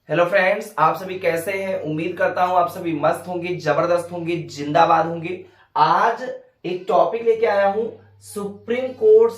Hello friends, आप सभी कैसे हैं। उम्मीद करता हूं आप सभी मस्त होंगे, जबरदस्त होंगे, जिंदाबाद होंगे। आज एक टॉपिक लेके आया हूं सुप्रीम कोर्ट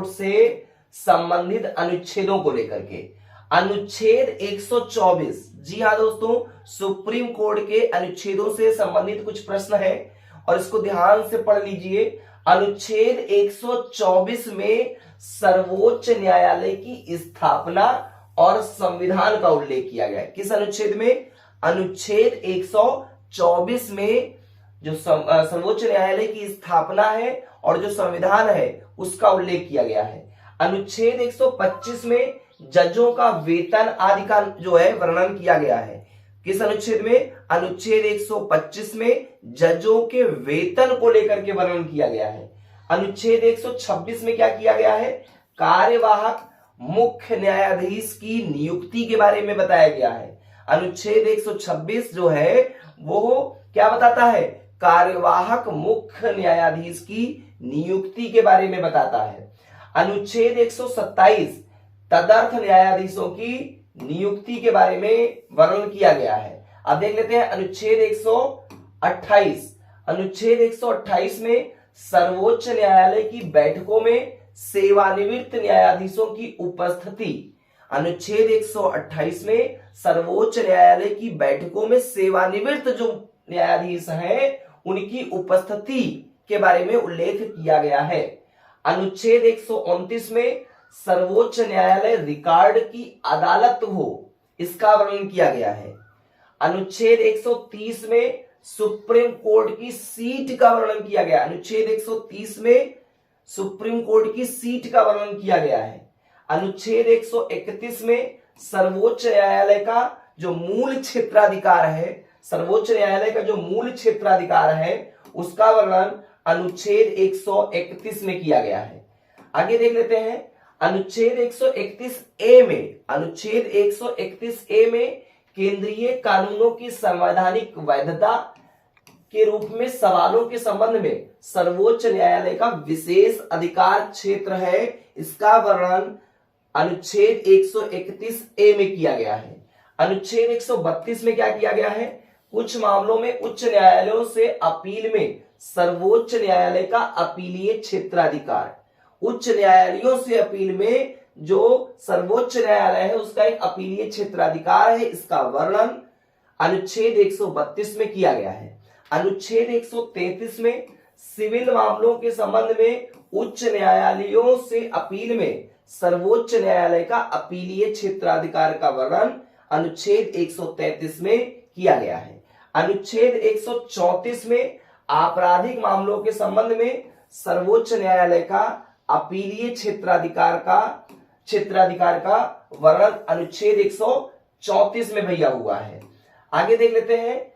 से संबंधित अनुच्छेदों को लेकर के। अनुच्छेद 124, जी हाँ दोस्तों, सुप्रीम कोर्ट के अनुच्छेदों से संबंधित कुछ प्रश्न है और इसको ध्यान से पढ़ लीजिए। अनुच्छेद 124 में सर्वोच्च न्यायालय की स्थापना और संविधान का उल्लेख किया गया है। किस अनुच्छेद में? अनुच्छेद 124 में जो सर्वोच्च न्यायालय की स्थापना है और जो संविधान है उसका उल्लेख किया गया है। अनुच्छेद 125 में जजों का वेतन आदि का जो है वर्णन किया गया है। किस अनुच्छेद में? अनुच्छेद 125 में जजों के वेतन को लेकर के वर्णन किया गया है। अनुच्छेद 126 में क्या किया गया है? कार्यवाहक मुख्य न्यायाधीश की नियुक्ति के बारे में बताया गया है। अनुच्छेद 126 जो है वो क्या बताता है? कार्यवाहक मुख्य न्यायाधीश की नियुक्ति के बारे में बताता है। अनुच्छेद 127 तदर्थ न्यायाधीशों की नियुक्ति के बारे में वर्णन किया गया है। अब देख लेते हैं अनुच्छेद 128। अनुच्छेद 128 में सर्वोच्च न्यायालय की बैठकों में सेवानिवृत्त न्यायाधीशों की उपस्थिति। अनुच्छेद 128 में सर्वोच्च न्यायालय की बैठकों में सेवानिवृत्त जो न्यायाधीश हैं उनकी उपस्थिति के बारे में उल्लेख किया गया है। अनुच्छेद 129 में सर्वोच्च न्यायालय रिकॉर्ड की अदालत हो, इसका वर्णन किया गया है। अनुच्छेद 130 में सुप्रीम कोर्ट की सीट का वर्णन किया गया। अनुच्छेद 130 में सुप्रीम कोर्ट की सीट का वर्णन किया गया है। अनुच्छेद 131 में सर्वोच्च न्यायालय का जो मूल क्षेत्राधिकार है, सर्वोच्च न्यायालय का जो मूल क्षेत्राधिकार है उसका वर्णन अनुच्छेद 131 में किया गया है। आगे देख लेते हैं अनुच्छेद 131 ए में। अनुच्छेद 131 ए में केंद्रीय कानूनों की संवैधानिक वैधता के रूप में सवालों के संबंध में सर्वोच्च न्यायालय का विशेष अधिकार क्षेत्र है, इसका वर्णन अनुच्छेद 131 ए में किया गया है। अनुच्छेद 132 में क्या किया गया है? कुछ मामलों में उच्च न्यायालयों से अपील में सर्वोच्च न्यायालय का अपीलीय क्षेत्राधिकार। उच्च न्यायालयों से अपील में जो सर्वोच्च न्यायालय है उसका एक अपीलीय क्षेत्राधिकार है, इसका वर्णन अनुच्छेद 132 में किया गया है। अनुच्छेद 133 में सिविल मामलों के संबंध में उच्च न्यायालयों से अपील में सर्वोच्च न्यायालय का अपीलीय क्षेत्राधिकार का वर्णन अनुच्छेद 133 में किया गया है। अनुच्छेद 134 में आपराधिक मामलों के संबंध में सर्वोच्च न्यायालय का अपीलीय क्षेत्राधिकार का वर्णन अनुच्छेद 134 में भैया हुआ है। आगे देख लेते हैं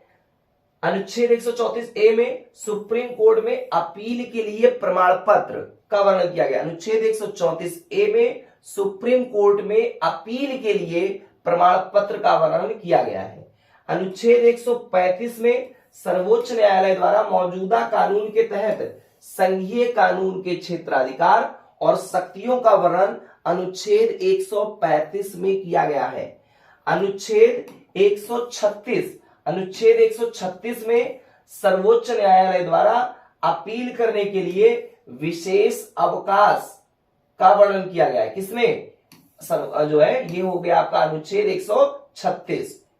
अनुच्छेद 134 ए में सुप्रीम कोर्ट में अपील के लिए प्रमाण पत्र का वर्णन किया गया। अनुच्छेद 134 ए में सुप्रीम कोर्ट में अपील के लिए प्रमाण पत्र का वर्णन किया गया है। अनुच्छेद 135 में सर्वोच्च न्यायालय द्वारा मौजूदा कानून के तहत संघीय कानून के क्षेत्राधिकार और शक्तियों का वर्णन अनुच्छेद 135 में किया गया है। अनुच्छेद 136 में सर्वोच्च न्यायालय द्वारा अपील करने के लिए विशेष अवकाश का वर्णन किया गया है। किसमें? जो है ये हो गया आपका अनुच्छेद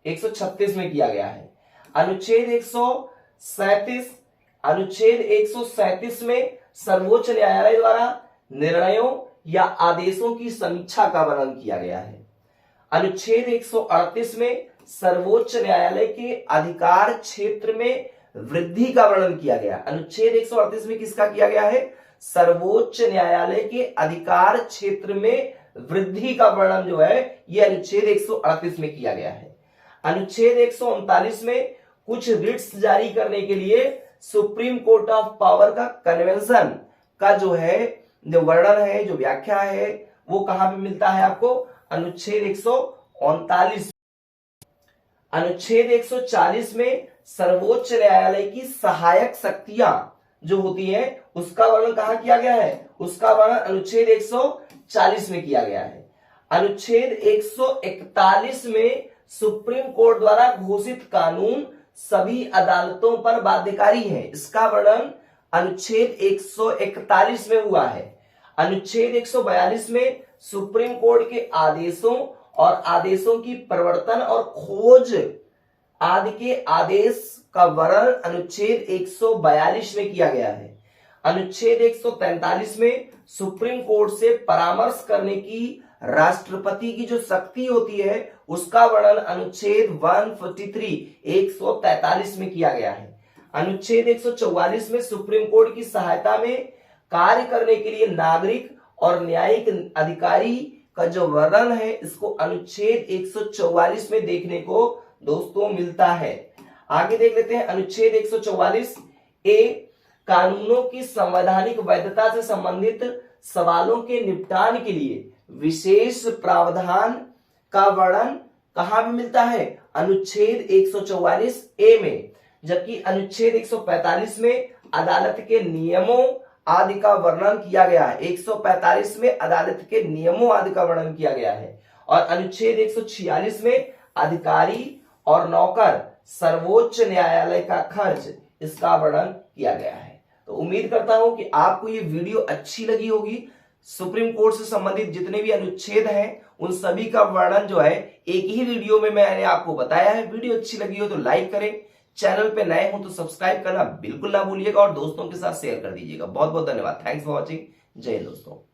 136 में किया गया है। अनुच्छेद 137 में सर्वोच्च न्यायालय द्वारा निर्णयों या आदेशों की समीक्षा का वर्णन किया गया है। अनुच्छेद 138 में सर्वोच्च न्यायालय के अधिकार क्षेत्र में वृद्धि का वर्णन किया गया। अनुच्छेद 138 में किसका किया गया है? सर्वोच्च न्यायालय के अधिकार क्षेत्र में वृद्धि का वर्णन जो है यह अनुच्छेद 138 में किया गया है। अनुच्छेद 139 में कुछ रिट्स जारी करने के लिए सुप्रीम कोर्ट ऑफ पावर का कन्वेंशन का जो है जो वर्णन है, जो व्याख्या है, वो कहां पे मिलता है आपको? अनुच्छेद 139। अनुच्छेद 140 में सर्वोच्च न्यायालय की सहायक शक्तियां जो होती है उसका वर्णन कहां किया गया है? उसका वर्णन अनुच्छेद 140 में किया गया है। अनुच्छेद 141 में सुप्रीम कोर्ट द्वारा घोषित कानून सभी अदालतों पर बाध्यकारी है। इसका वर्णन अनुच्छेद 141 में हुआ है। अनुच्छेद 142 में सुप्रीम कोर्ट के आदेशों और आदेशों की प्रवर्तन और खोज आदि के आदेश का वर्णन अनुच्छेद 142 में किया गया है। अनुच्छेद 143 में सुप्रीम कोर्ट से परामर्श करने की राष्ट्रपति की जो शक्ति होती है उसका वर्णन अनुच्छेद 143 में किया गया है। अनुच्छेद 144 में सुप्रीम कोर्ट की सहायता में कार्य करने के लिए नागरिक और न्यायिक अधिकारी का जो वर्णन है इसको अनुच्छेद 144 में देखने को दोस्तों मिलता है। आगे देख लेते हैं अनुच्छेद 144 ए, कानूनों की संवैधानिक वैधता से संबंधित सवालों के निपटान के लिए विशेष प्रावधान का वर्णन कहां भी मिलता है? अनुच्छेद 144 ए में। जबकि अनुच्छेद 145 में अदालत के नियमों आदि का वर्णन किया गया है। 145 में अदालत के नियमों आदि का वर्णन किया गया है और अनुच्छेद 146 में अधिकारी और नौकर सर्वोच्च न्यायालय का खर्च इसका वर्णन किया गया है। तो उम्मीद करता हूं कि आपको ये वीडियो अच्छी लगी होगी। सुप्रीम कोर्ट से संबंधित जितने भी अनुच्छेद हैं उन सभी का वर्णन जो है एक ही वीडियो में मैंने आपको बताया है। वीडियो अच्छी लगी हो तो लाइक करें, चैनल पे नए हो तो सब्सक्राइब करना बिल्कुल ना भूलिएगा और दोस्तों के साथ शेयर कर दीजिएगा। बहुत बहुत धन्यवाद। Thanks for watching. जय हिंद दोस्तों।